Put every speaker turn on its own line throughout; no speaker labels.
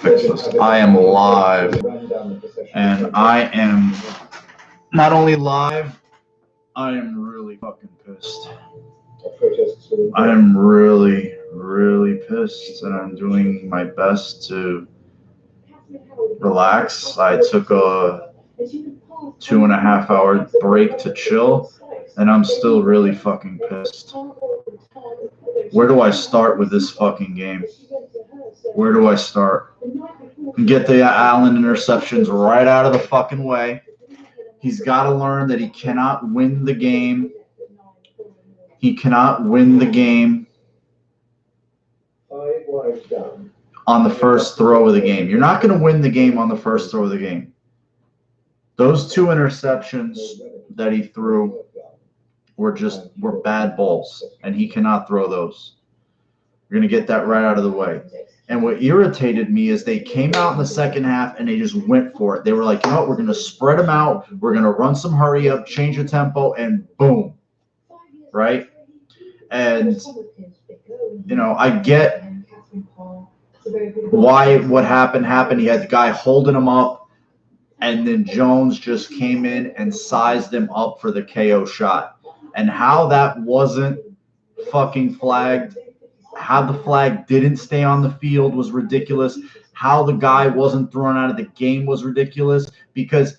fix this. I am live, and I am not only live, I am really fucking pissed. I am really, really pissed, and I'm doing my best to relax. I took a 2.5 hour break to chill, and I'm still really fucking pissed. Where do I start with this fucking game? Where do I start? Get the Allen interceptions right out of the fucking way. He's got to learn that he cannot win the game. He cannot win the game on the first throw of the game. You're not going to win the game on the first throw of the game. Those two interceptions that he threw were bad balls, and he cannot throw those. You're going to get that right out of the way. And what irritated me is they came out in the second half and they just went for it. They were like, you know what, we're going to spread them out. We're going to run some hurry up, change the tempo, and boom. Right? And, you know, I get why what happened. He had the guy holding him up, and then Jones just came in and sized him up for the KO shot. And how that wasn't fucking flagged, how the flag didn't stay on the field was ridiculous. How the guy wasn't thrown out of the game was ridiculous, because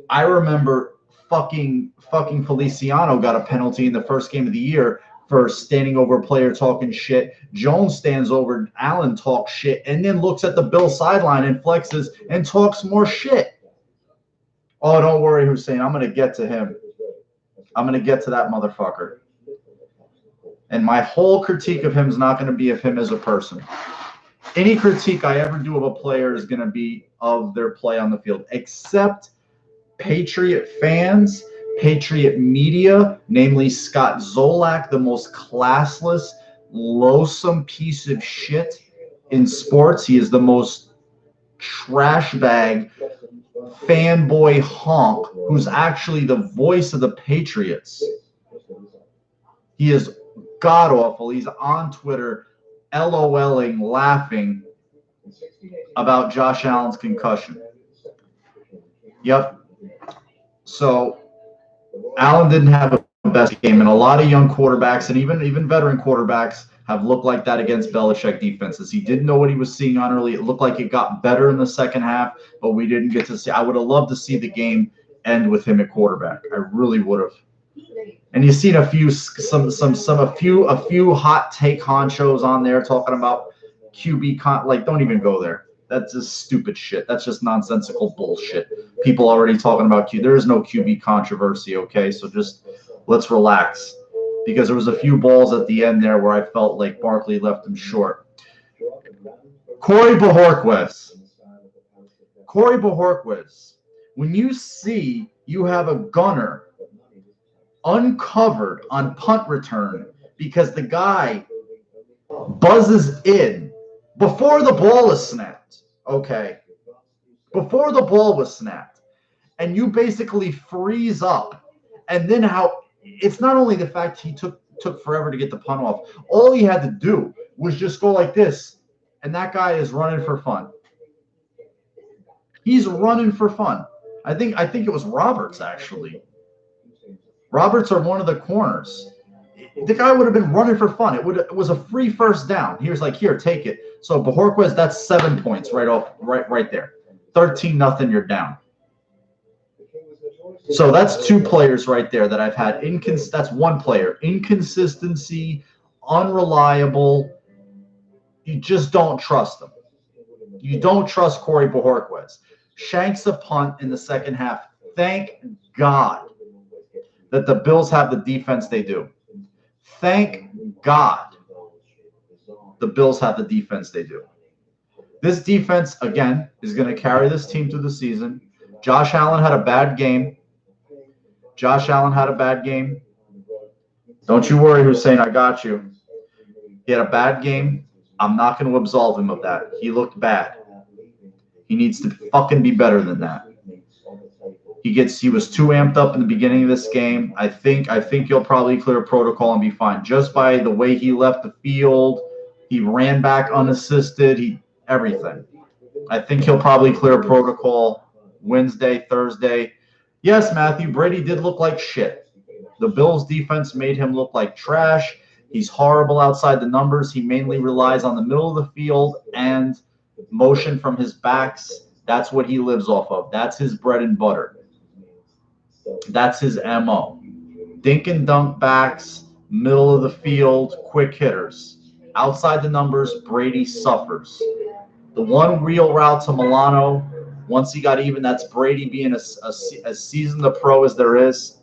I remember fucking Feliciano got a penalty in the first game of the year for standing over a player talking shit. Jones stands over Allen, talks shit, and then looks at the Bill sideline and flexes and talks more shit. Oh, don't worry, Hussein. I'm going to get to him. I'm going to get to that motherfucker. And my whole critique of him is not going to be of him as a person. Any critique I ever do of a player is going to be of their play on the field, except Patriot fans, Patriot media, namely Scott Zolak, the most classless, loathsome piece of shit in sports. He is the most trash bag, fanboy honk who's actually the voice of the Patriots. He is god-awful. He's on Twitter LOLing, laughing about Josh Allen's concussion. Yep. So Allen didn't have a best game, and a lot of young quarterbacks and even veteran quarterbacks have looked like that against Belichick defenses. He didn't know what he was seeing on early. It looked like it got better in the second half, but we didn't get to see. I would have loved to see the game end with him at quarterback. I really would have. And you've seen a few hot take honchos on there talking about QB like, don't even go there. That's just stupid shit. That's just nonsensical bullshit. People already talking about There is no QB controversy, okay? So just let's relax. Because there was a few balls at the end there where I felt like Barkley left him short. Corey Bojorquez. When you see you have a gunner uncovered on punt return because the guy buzzes in before the ball is snapped, okay? Before the ball was snapped. And you basically freeze up. And then it's not only the fact he took forever to get the punt off. All he had to do was just go like this, and that guy is running for fun. He's running for fun. I think it was Roberts, actually. Roberts are one of the corners. The guy would have been running for fun. It was a free first down. He was like, here, take it. So Bojorquez, that's 7 points right there. 13-0, you're down. So that's two players right there that I've had. That's one player. Inconsistency, unreliable. You just don't trust them. You don't trust Corey Bojorquez. Shanks a punt in the second half. Thank God that the Bills have the defense they do. Thank God the Bills have the defense they do. This defense, again, is going to carry this team through the season. Josh Allen had a bad game. Don't you worry, Hussein, I got you. He had a bad game. I'm not going to absolve him of that. He looked bad. He needs to fucking be better than that. He was too amped up in the beginning of this game. I think he'll probably clear protocol and be fine. Just by the way he left the field, he ran back unassisted, everything. I think he'll probably clear protocol Wednesday, Thursday. Yes, Matthew, Brady did look like shit. The Bills' defense made him look like trash. He's horrible outside the numbers. He mainly relies on the middle of the field and motion from his backs. That's what he lives off of. That's his bread and butter. That's his MO. Dink and dunk backs, middle of the field, quick hitters. Outside the numbers, Brady suffers. The one real route to Milano, once he got even, that's Brady being as seasoned a pro as there is.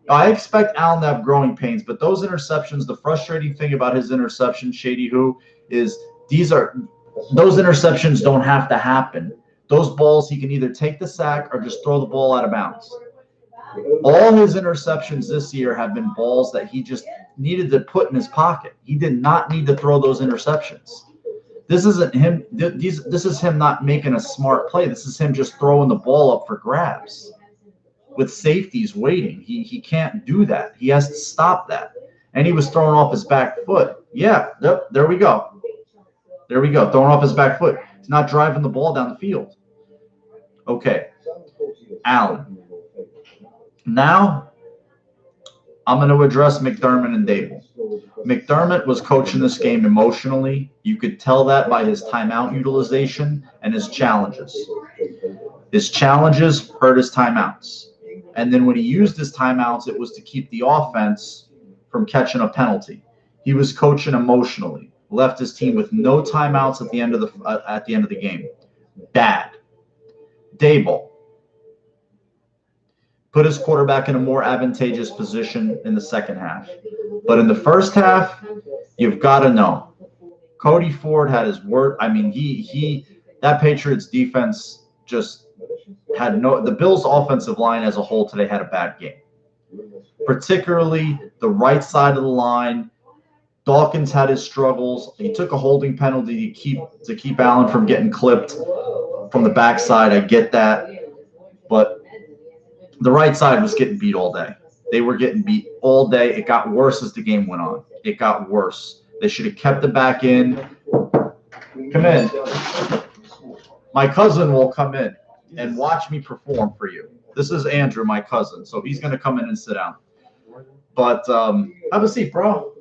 I expect Allen to have growing pains, but those interceptions, the frustrating thing about his interceptions, Shady Who, is those interceptions don't have to happen. Those balls, he can either take the sack or just throw the ball out of bounds. All his interceptions this year have been balls that he just needed to put in his pocket. He did not need to throw those interceptions. This isn't him. This is him not making a smart play. This is him just throwing the ball up for grabs with safeties waiting. He can't do that. He has to stop that. And he was throwing off his back foot. Yeah, there we go. There we go. Throwing off his back foot. He's not driving the ball down the field. Okay. Allen. Now, I'm going to address McDermott and Dable. McDermott was coaching this game emotionally. You could tell that by his timeout utilization and his challenges. His challenges hurt his timeouts. And then when he used his timeouts, it was to keep the offense from catching a penalty. He was coaching emotionally. Left his team with no timeouts at the end of the game. Bad. Dable put his quarterback in a more advantageous position in the second half. But in the first half, you've got to know. Cody Ford had his word. I mean, that Patriots defense just had the Bills' offensive line as a whole today had a bad game. Particularly the right side of the line. Dawkins had his struggles. He took a holding penalty to keep Allen from getting clipped from the backside. I get that. But the right side was getting beat all day. They were getting beat all day. It got worse as the game went on. It got worse. They should have kept it back in. Come in. My cousin will come in and watch me perform for you. This is Andrew, my cousin, so he's going to come in and sit down. But have a seat, bro.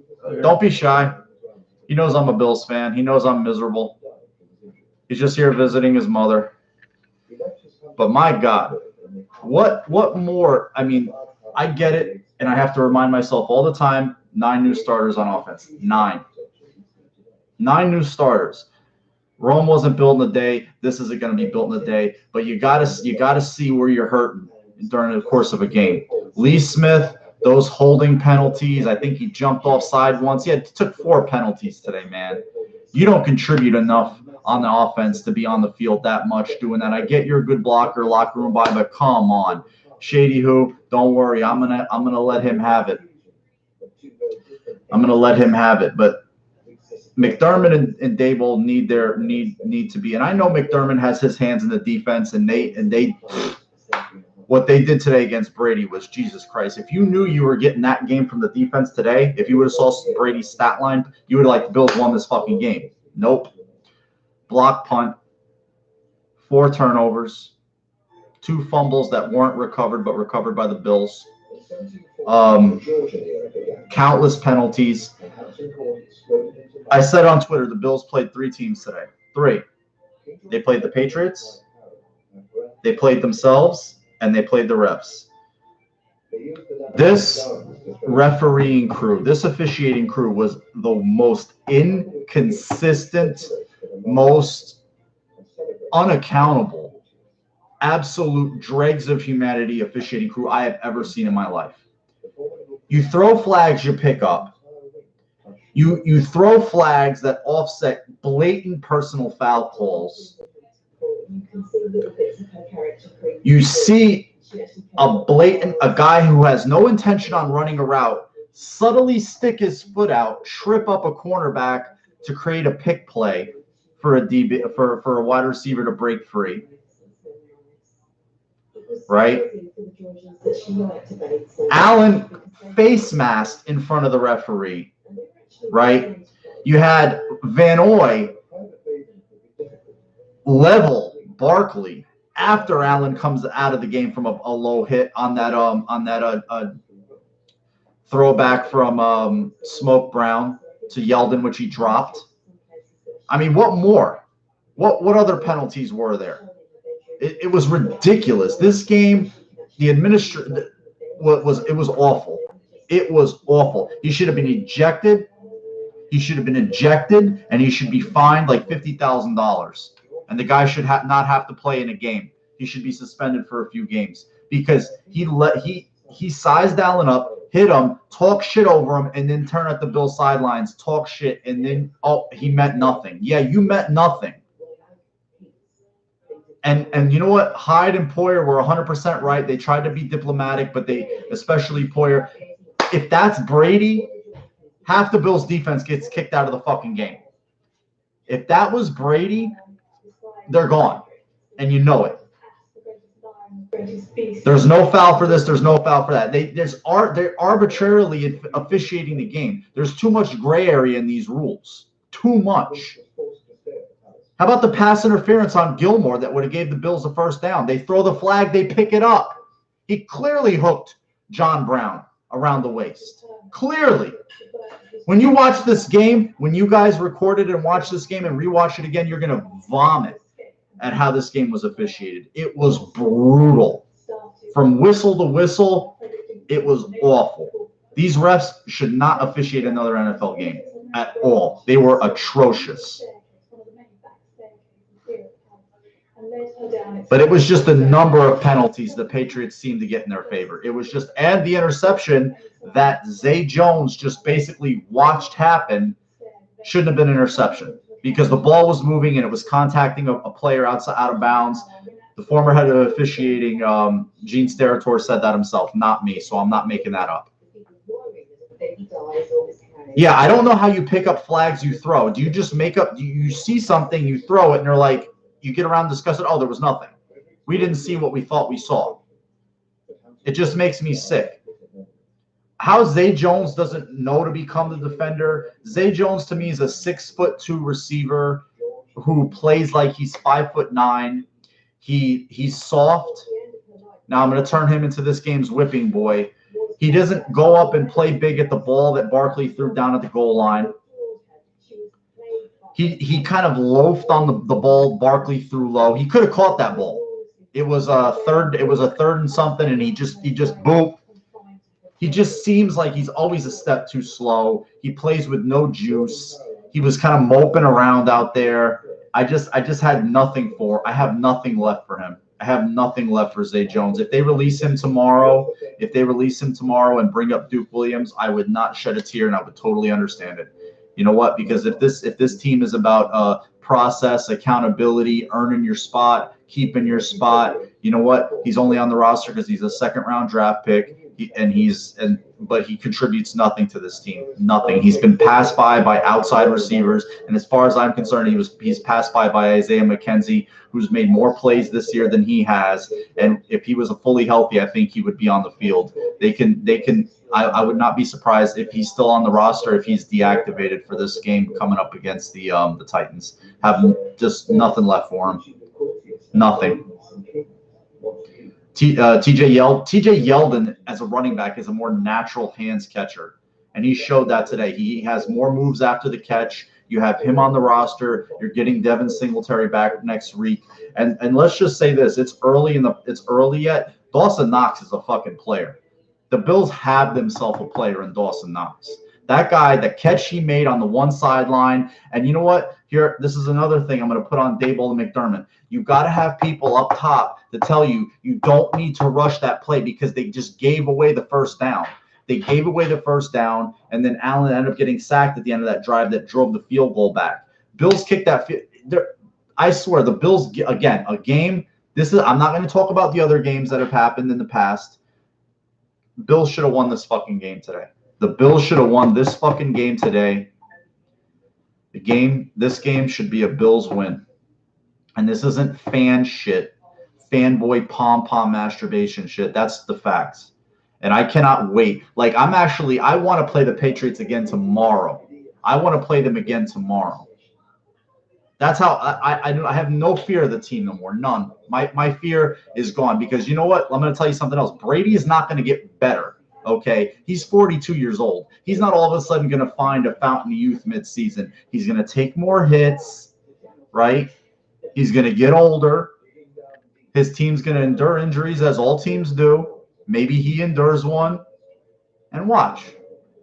Don't be shy. He knows I'm a Bills fan. He knows I'm miserable. He's just here visiting his mother. But my God, what more? I mean, I get it, and I have to remind myself all the time, 9 new starters on offense. 9 new starters. Rome wasn't built in a day. This isn't going to be built in a day. But you gotta see where you're hurting during the course of a game. Lee Smith, those holding penalties. I think he jumped offside once. He took 4 penalties today, man. You don't contribute enough on the offense to be on the field that much doing that. I get you're a good blocker, locker room guy, but come on. Shady Who, don't worry. I'm gonna let him have it. But McDermott and Dable need to be, and I know McDermott has his hands in the defense, and they what they did today against Brady was Jesus Christ. If you knew you were getting that game from the defense today, if you would have saw Brady's stat line, you would have like the Bills won this fucking game. Nope. Block punt, 4 turnovers, 2 fumbles that weren't recovered but recovered by the Bills. Countless penalties. I said on Twitter the Bills played 3 teams today. 3. They played the Patriots, they played themselves, and they played the refs. This refereeing crew, this officiating crew was the most inconsistent, most unaccountable, absolute dregs of humanity officiating crew I have ever seen in my life. You throw flags you pick up. You throw flags that offset blatant personal foul calls. You see a guy who has no intention on running a route subtly stick his foot out, trip up a cornerback to create a pick play for a wide receiver to break free. Right? Allen face masked in front of the referee. Right? You had Van Oy level Barkley after Allen comes out of the game from a low hit on that throwback from Smoke Brown to Yeldon, which he dropped. I mean, what more? What other penalties were there? It was ridiculous. This game, the administration was awful. It was awful. He should have been ejected. He should have been ejected, and he should be fined like $50,000. And the guy should not have to play in a game. He should be suspended for a few games because he sized Allen up, hit him, talk shit over him, and then turn at the Bill sidelines, talk shit, and then he meant nothing. Yeah, you meant nothing. And you know what? Hyde and Poyer were 100% right. They tried to be diplomatic, but especially Poyer. If that's Brady, half the Bills' defense gets kicked out of the fucking game. If that was Brady, they're gone, and you know it. There's no foul for this. There's no foul for that. They're arbitrarily officiating the game. There's too much gray area in these rules. Too much. How about the pass interference on Gilmore that would have gave the Bills a first down? They throw the flag, they pick it up. He clearly hooked John Brown around the waist. Clearly. When you watch this game, when you guys record it and watch this game and rewatch it again, you're going to vomit at how this game was officiated. It was brutal. From whistle to whistle, it was awful. These refs should not officiate another NFL game at all. They were atrocious. But it was just the number of penalties the Patriots seemed to get in their favor. It was just, and the interception that Zay Jones just basically watched happen shouldn't have been an interception because the ball was moving and it was contacting a player out of bounds. The former head of officiating, Gene Steratore, said that himself, not me, so I'm not making that up. Yeah, I don't know how you pick up flags you throw. Do you just make up, you see something, you throw it, and they're like, you get around discussing, oh, there was nothing. We didn't see what we thought we saw. It just makes me sick. How Zay Jones doesn't know to become the defender. Zay Jones to me is a 6'2" receiver who plays like he's 5'9". He's soft. Now I'm going to turn him into this game's whipping boy. He doesn't go up and play big at the ball that Barkley threw down at the goal line. He kind of loafed on the ball Barkley threw low. He could have caught that ball. It was a third and something, and he just boom. He just seems like he's always a step too slow. He plays with no juice. He was kind of moping around out there. I just had nothing I have nothing left for him. I have nothing left for Zay Jones. If they release him tomorrow and bring up Duke Williams, I would not shed a tear and I would totally understand it. You know what? Because if this team is about process, accountability, earning your spot, keeping your spot, you know what? He's only on the roster because he's a second-round draft pick, but he contributes nothing to this team. Nothing. He's been passed by outside receivers, and as far as I'm concerned, he's passed by Isaiah McKenzie, who's made more plays this year than he has. And if he was fully healthy, I think he would be on the field. I would not be surprised if he's still on the roster if he's deactivated for this game coming up against the Titans. Have just nothing left for him. Nothing. TJ Yeldon as a running back is a more natural hands catcher, and he showed that today. He has more moves after the catch. You have him on the roster. You're getting Devin Singletary back next week, and let's just say this: it's early yet. Dawson Knox is a fucking player. The Bills have themselves a player in Dawson Knox. That guy, the catch he made on the one sideline, and you know what? Here, this is another thing I'm going to put on Daboll and McDermott. You've got to have people up top to tell you don't need to rush that play because they just gave away the first down. They gave away the first down, and then Allen ended up getting sacked at the end of that drive that drove the field goal back. Bills kicked that. I swear, the Bills, again, a game. I'm not going to talk about the other games that have happened in the past. Bills should have won this fucking game today. The Bills should have won this fucking game today. This game should be a Bills win. And this isn't fan shit, fanboy pom-pom masturbation shit. That's the facts. And I cannot wait. Like, I want to play the Patriots again tomorrow. I want to play them again tomorrow. That's how I have no fear of the team no more. None. My fear is gone because you know what? I'm going to tell you something else. Brady is not going to get better. Okay, he's 42 years old. He's not all of a sudden going to find a fountain of youth midseason. He's going to take more hits, right? He's going to get older. His team's going to endure injuries as all teams do. Maybe he endures one. And watch,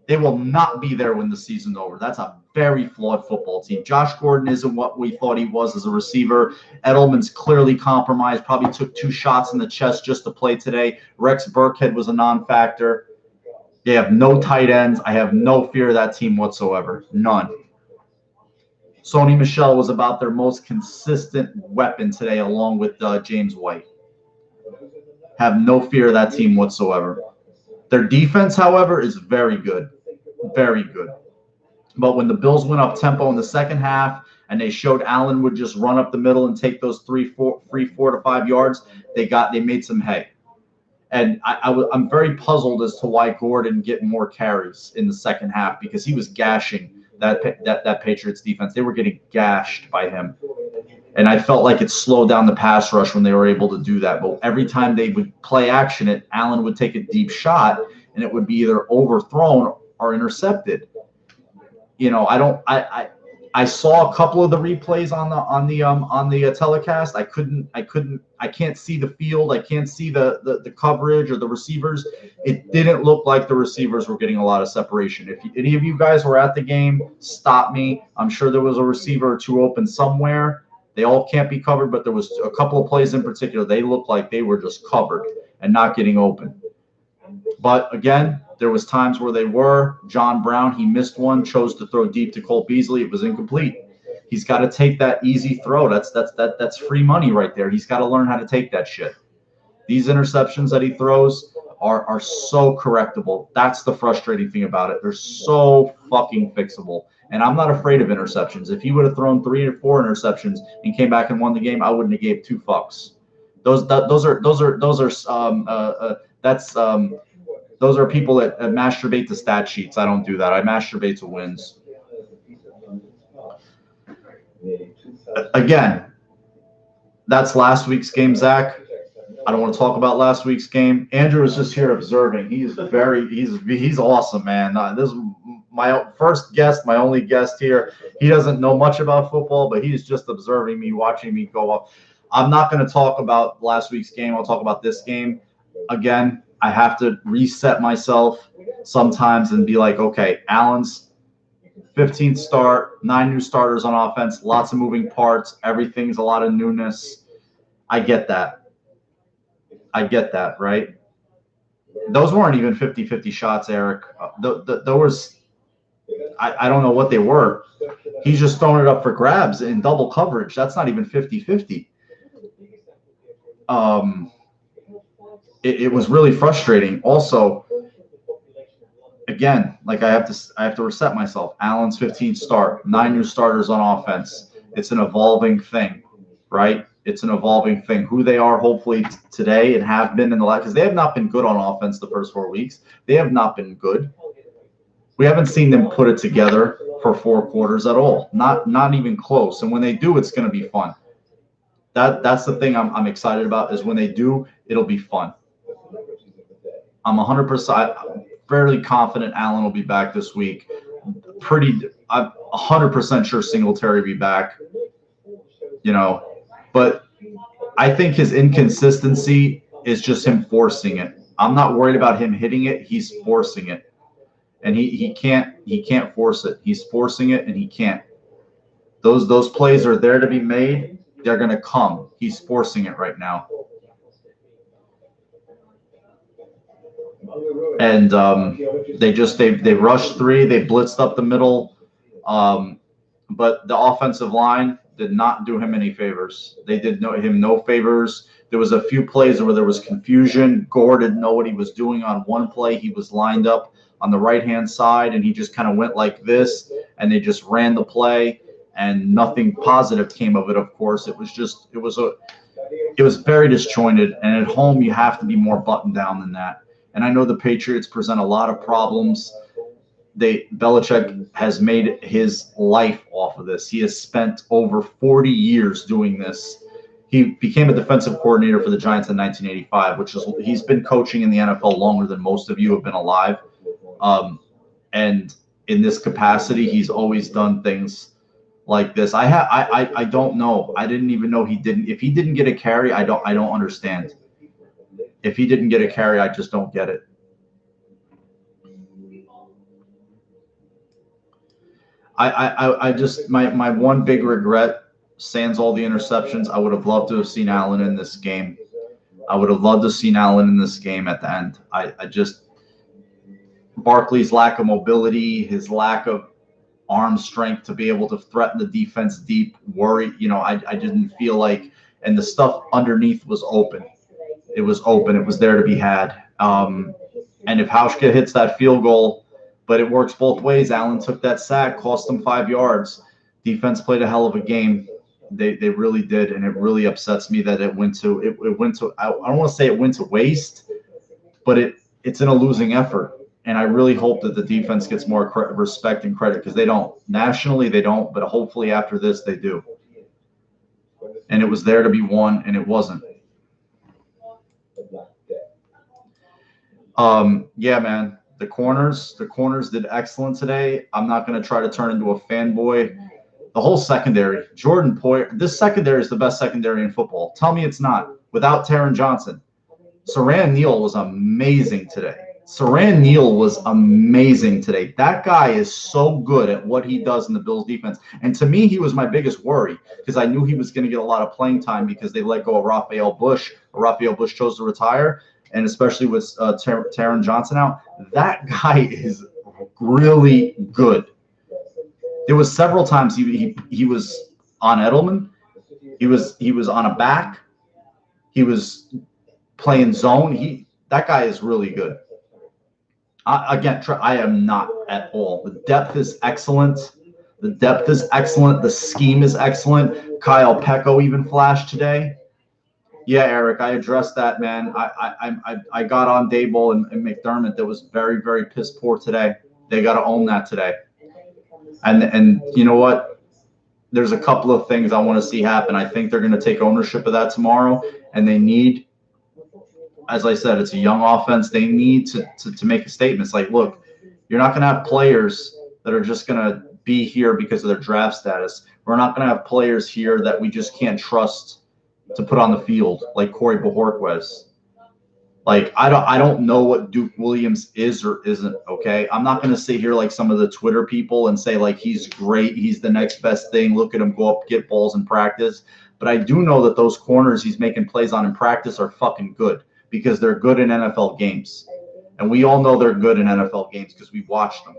they will not be there when the season's over. That's a very flawed football team. Josh Gordon isn't what we thought he was as a receiver. Edelman's clearly compromised, probably took 2 shots in the chest just to play today. Rex Burkhead was a non-factor. They have no tight ends. I have no fear of that team whatsoever. None. Sony Michel was about their most consistent weapon today, along with James White. Have no fear of that team whatsoever. Their defense, however, is very good. Very good. But when the Bills went up tempo in the second half and they showed Allen would just run up the middle and take those 3, 4 to 5 yards, they made some hay. And I'm very puzzled as to why Gordon didn't get more carries in the second half because he was gashing that Patriots defense. They were getting gashed by him. And I felt like it slowed down the pass rush when they were able to do that. But every time they would play action, Allen would take a deep shot, and it would be either overthrown or intercepted. You know, I saw a couple of the replays on the telecast. I can't see the field. I can't see the coverage or the receivers. It didn't look like the receivers were getting a lot of separation. If any of you guys were at the game, stop me. I'm sure there was a receiver or 2 open somewhere. They all can't be covered, but there was a couple of plays in particular. They looked like they were just covered and not getting open. But again, there was times where they were. John Brown, he missed one, chose to throw deep to Cole Beasley. It was incomplete. He's got to take that easy throw. That's free money right there. He's got to learn how to take that shit. These interceptions that he throws are so correctable. That's the frustrating thing about it. They're so fucking fixable. And I'm not afraid of interceptions. If he would have thrown 3 or 4 interceptions and came back and won the game, I wouldn't have gave 2 fucks. Those are people that masturbate to stat sheets. I don't do that. I masturbate to wins. Again, that's last week's game, Zach. I don't want to talk about last week's game. Andrew is just here observing. He's awesome, man. This is my first guest, my only guest here. He doesn't know much about football, but he's just observing me, watching me go up. I'm not going to talk about last week's game. I'll talk about this game. Again, I have to reset myself sometimes and be like, okay, Allen's 15th start, 9 new starters on offense, lots of moving parts. Everything's a lot of newness. I get that, right? Those weren't even 50-50 shots, Eric. Those I don't know what they were. He's just throwing it up for grabs in double coverage. That's not even 50-50. It was really frustrating. Also, again, like I have to reset myself. Allen's 15th start, 9 new starters on offense. It's an evolving thing, right? It's an evolving thing. Who they are, hopefully today and have been in the last, because they have not been good on offense the first 4 weeks. They have not been good. We haven't seen them put it together for 4 quarters at all. Not even close. And when they do, it's going to be fun. That's the thing I'm excited about is when they do, it'll be fun. I'm 100% fairly confident Allen will be back this week. I'm 100% sure Singletary will be back. You know, but I think his inconsistency is just him forcing it. I'm not worried about him hitting it. He's forcing it. And he can't force it. He's forcing it and he can't. Those plays are there to be made. They're going to come. He's forcing it right now. And they rushed 3. They blitzed up the middle. But the offensive line did not do him any favors. They did him no favors. There was a few plays where there was confusion. Gore didn't know what he was doing on one play. He was lined up on the right-hand side, and he just kind of went like this, and they just ran the play, and nothing positive came of it, of course. It was very disjointed, and at home you have to be more buttoned down than that. And I know the Patriots present a lot of problems. Belichick has made his life off of this. He has spent over 40 years doing this. He became a defensive coordinator for the Giants in 1985, which is he's been coaching in the NFL longer than most of you have been alive. And in this capacity, he's always done things like this. I don't know. I didn't even know he didn't. If he didn't get a carry, I don't understand. If he didn't get a carry, I just don't get it. I just my one big regret, sans all the interceptions, I would have loved to have seen Allen in this game. I would have loved to have seen Allen in this game at the end. I just Barkley's lack of mobility, his lack of arm strength to be able to threaten the defense deep, worry. I didn't feel like, and the stuff underneath was open. It was open. It was there to be had. And if Hauschka hits that field goal, but it works both ways. Allen took that sack, cost them 5 yards. Defense played a hell of a game. They really did, and it really upsets me that it went to I don't want to say it went to waste, but it's in a losing effort. And I really hope that the defense gets more respect and credit, because they don't. Nationally, they don't, but hopefully after this, they do. And it was there to be won, and it wasn't. Yeah, man. The corners did excellent today. I'm not going to try to turn into a fanboy. The whole secondary, Jordan Poyer, this secondary is the best secondary in football. Tell me it's not. Without Taron Johnson. Siran Neal was amazing today. That guy is so good at what he does in the Bills defense. And to me, he was my biggest worry, because I knew he was going to get a lot of playing time because they let go of Raphael Bush. Raphael Bush chose to retire. And especially with Taron Johnson out, that guy is really good. There was several times he was on Edelman. He was on a back. He was playing zone. That guy is really good. I am not at all. The depth is excellent. The scheme is excellent. Kyle Pecco even flashed today. Yeah, Eric, I addressed that, man. I got on Daboll and McDermott. That was very, very piss poor today. They got to own that today. And you know what? There's a couple of things I want to see happen. I think they're going to take ownership of that tomorrow, and they need, as I said, it's a young offense. They need to make a statement. It's like, look, you're not going to have players that are just going to be here because of their draft status. We're not going to have players here that we just can't trust to put on the field, like Corey Bojorquez. Like, I don't know what Duke Williams is or isn't, okay? I'm not going to sit here like some of the Twitter people and say, like, he's great, he's the next best thing, look at him go up, get balls in practice. But I do know that those corners he's making plays on in practice are fucking good, because they're good in NFL games. And we all know they're good in NFL games because we watched them.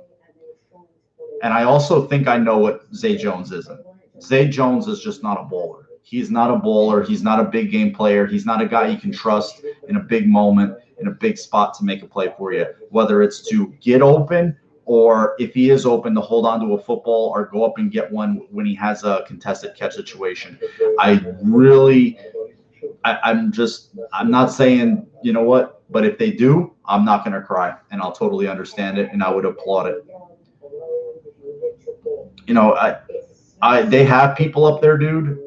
And I also think I know what Zay Jones isn't. Zay Jones is just not a bowler. He's not a bowler. He's not a big game player. He's not a guy you can trust in a big moment, in a big spot to make a play for you, whether it's to get open or if he is open to hold on to a football or go up and get one when he has a contested catch situation. I'm not saying, you know what, but if they do, I'm not going to cry, and I'll totally understand it, and I would applaud it. You know, they have people up there, dude.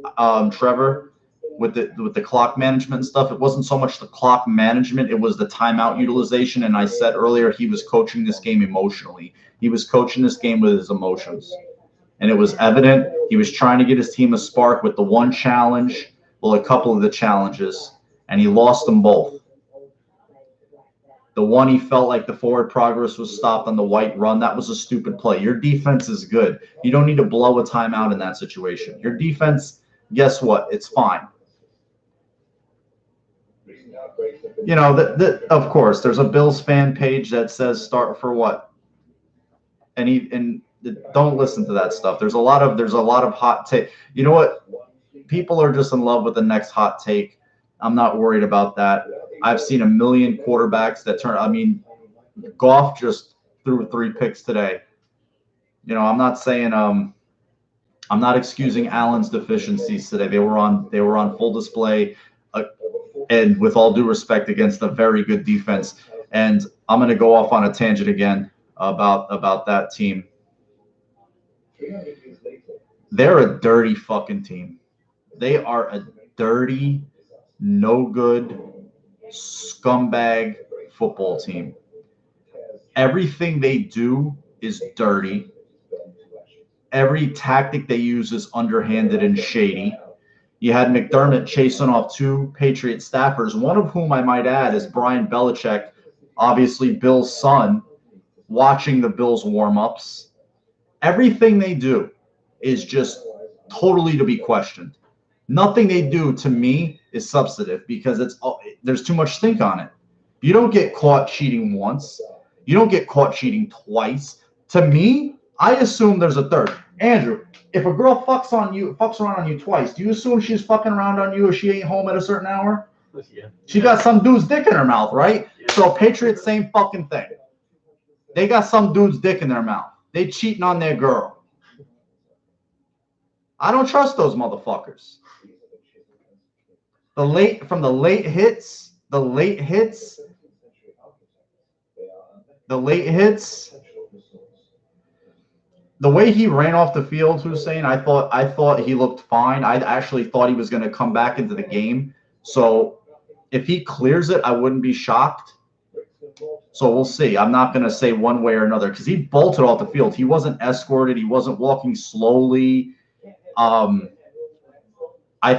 Trevor, with the clock management and stuff. It wasn't so much the clock management; it was the timeout utilization. And I said earlier, he was coaching this game emotionally. He was coaching this game with his emotions, and it was evident. He was trying to get his team a spark with the one challenge, well, a couple of the challenges, and he lost them both. The one, he felt like the forward progress was stopped on the white run. That was a stupid play. Your defense is good. You don't need to blow a timeout in that situation. Your defense, guess what? It's fine. You know, of course, there's a Bills fan page that says start for what? And don't listen to that stuff. There's a lot of hot take. You know what? People are just in love with the next hot take. I'm not worried about that. I've seen a million quarterbacks that turn. I mean, Goff just threw 3 picks today. You know, I'm not saying I'm not excusing Allen's deficiencies today. They were on full display, and with all due respect, against a very good defense. And I'm going to go off on a tangent again. about that team. They're a dirty fucking team. They are a dirty, no good, scumbag football team. Everything they do is dirty. Every tactic they use is underhanded and shady. You had McDermott chasing off two Patriot staffers, one of whom I might add is Brian Belichick, obviously Bill's son, watching the Bills warm-ups. Everything they do is just totally to be questioned. Nothing they do to me is substantive because there's too much stink on it. You don't get caught cheating once. You don't get caught cheating twice. To me, I assume there's a third. Andrew, if a girl fucks around on you twice, do you assume she's fucking around on you if she ain't home at a certain hour?
Yeah.
She got some dude's dick in her mouth, right?
Yeah.
So Patriots, same fucking thing. They got some dude's dick in their mouth. They cheating on their girl. I don't trust those motherfuckers. The late hits, the way he ran off the field, Hussein, I thought he looked fine. I actually thought he was going to come back into the game. So if he clears it, I wouldn't be shocked. So we'll see. I'm not going to say one way or another because he bolted off the field. He wasn't escorted. He wasn't walking slowly. I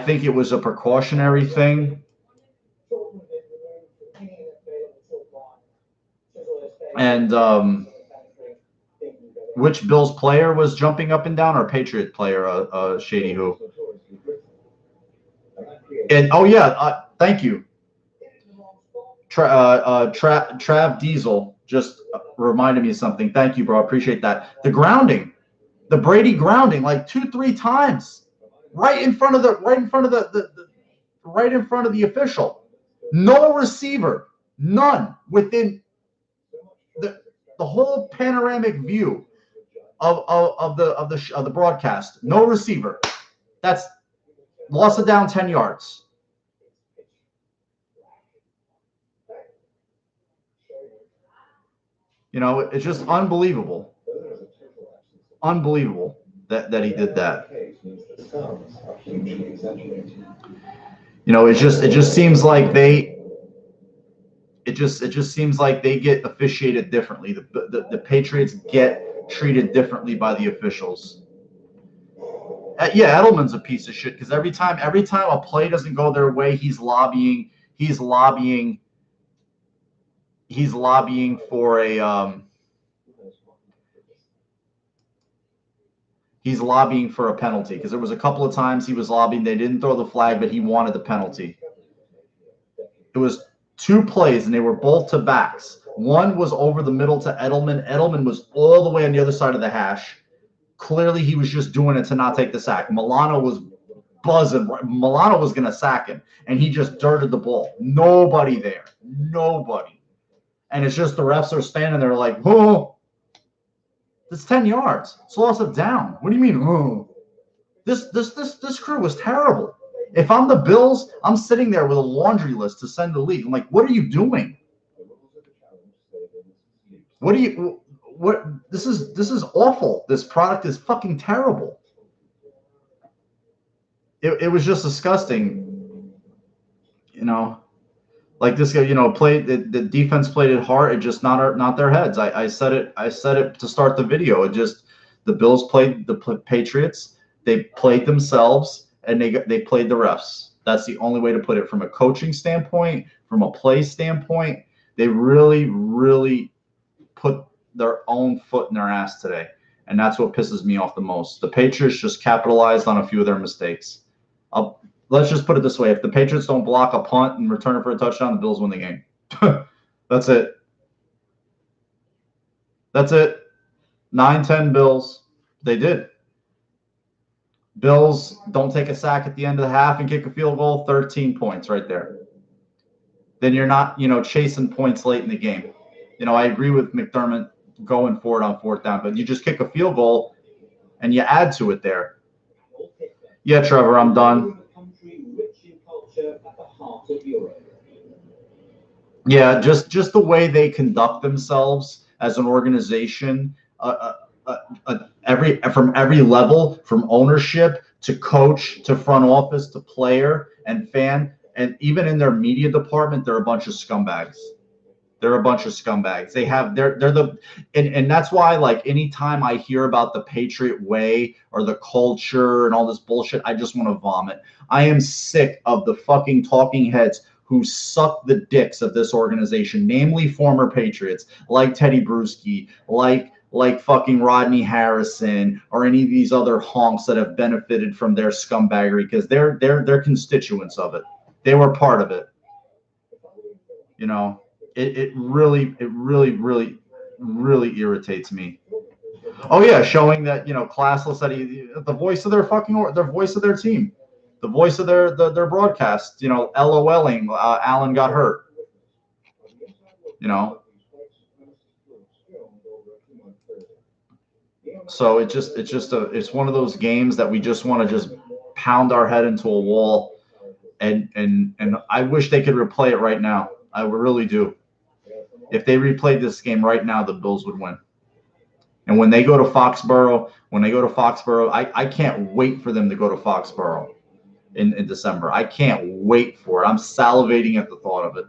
think it was a precautionary thing. And which Bills player was jumping up and down, or Patriot player, Shady who? And oh yeah, thank you. Trav Diesel just reminded me of something. Thank you, bro. I appreciate that. The grounding, the Brady grounding, like 2-3 times, right in front of the official. No receiver, none within the whole panoramic view of the broadcast. No receiver. That's lost it down 10 yards. You know, it's just unbelievable. Unbelievable that he did that. You know, it just seems like they get officiated differently. The Patriots get treated differently by the officials. Yeah, Edelman's a piece of shit because every time a play doesn't go their way, he's lobbying for a penalty because there was a couple of times he was lobbying. They didn't throw the flag, but he wanted the penalty. It was 2 plays, and they were both to backs. One was over the middle to Edelman. Edelman was all the way on the other side of the hash. Clearly, he was just doing it to not take the sack. Milano was buzzing. Milano was going to sack him, and he just dirted the ball. Nobody there. Nobody. And it's just the refs are standing there like, oh, it's 10 yards. It's loss of down. What do you mean, oh? This crew was terrible. If I'm the Bills, I'm sitting there with a laundry list to send the league. I'm like, what are you doing? This is awful. This product is fucking terrible. It was just disgusting. You know, like this guy, you know, played the defense played it hard. It just not their heads. I said it to start the video. It just the Bills played the Patriots. They played themselves. And they played the refs. That's the only way to put it from a coaching standpoint, from a play standpoint. They really, really put their own foot in their ass today. And that's what pisses me off the most. The Patriots just capitalized on a few of their mistakes. Let's just put it this way. If the Patriots don't block a punt and return it for a touchdown, the Bills win the game. That's it. That's it. 9-10 Bills. They did. Bills don't take a sack at the end of the half and kick a field goal, 13 points right there. Then you're not, chasing points late in the game. I agree with McDermott going for it on 4th down, but you just kick a field goal and you add to it there. Yeah, Trevor, I'm done. Yeah, just the way they conduct themselves, as an organization, from every level, from ownership to coach to front office to player and fan, and even in their media department, they're a bunch of scumbags. They're a bunch of scumbags. And that's why, like, anytime I hear about the Patriot way or the culture and all this bullshit, I just want to vomit. I am sick of the fucking talking heads who suck the dicks of this organization, namely former Patriots like Teddy Bruschi, like fucking Rodney Harrison, or any of these other honks that have benefited from their scumbaggery, because they're constituents of it. They were part of it. You know, it really irritates me. Oh yeah, showing that, classless, that the voice of their voice of their team, the voice of their broadcast, LOLing, Allen got hurt. So it's one of those games that we just want to just pound our head into a wall, and I wish they could replay it right now. I really do. If they replayed this game right now, the Bills would win. And when they go to Foxborough, I can't wait for them to go to Foxborough in December. I can't wait for it. I'm salivating at the thought of it,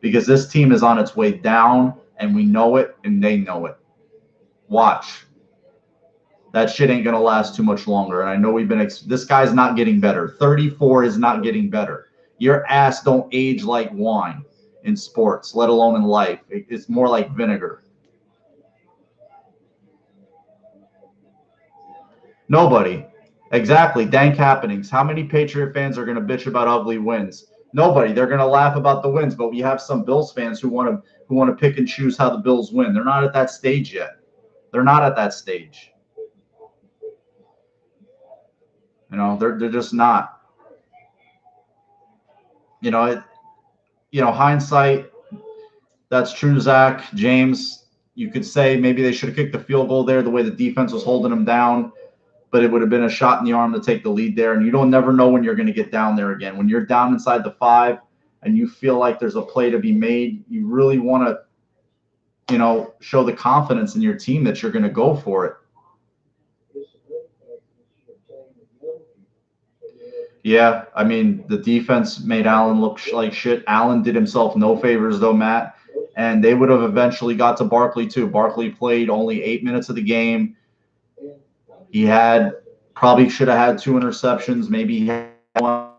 because this team is on its way down, and we know it, and they know it. Watch. That shit ain't going to last too much longer. And I know this guy's not getting better. 34 is not getting better. Your ass don't age like wine in sports, let alone in life. It's more like vinegar. Nobody. Exactly. Dank happenings. How many Patriot fans are going to bitch about ugly wins? Nobody. They're going to laugh about the wins, but we have some Bills fans who want to pick and choose how the Bills win. They're not at that stage yet. They're not at that stage. They're just not. Hindsight, that's true, Zach. James, you could say maybe they should have kicked the field goal there, the way the defense was holding them down, but it would have been a shot in the arm to take the lead there. And you don't never know when you're going to get down there again. When you're down inside the 5 and you feel like there's a play to be made, you really want to, show the confidence in your team that you're going to go for it. Yeah, I mean, the defense made Allen look like shit. Allen did himself no favors, though, Matt. And they would have eventually got to Barkley, too. Barkley played only 8 minutes of the game. He probably should have had 2 interceptions. Maybe he had one.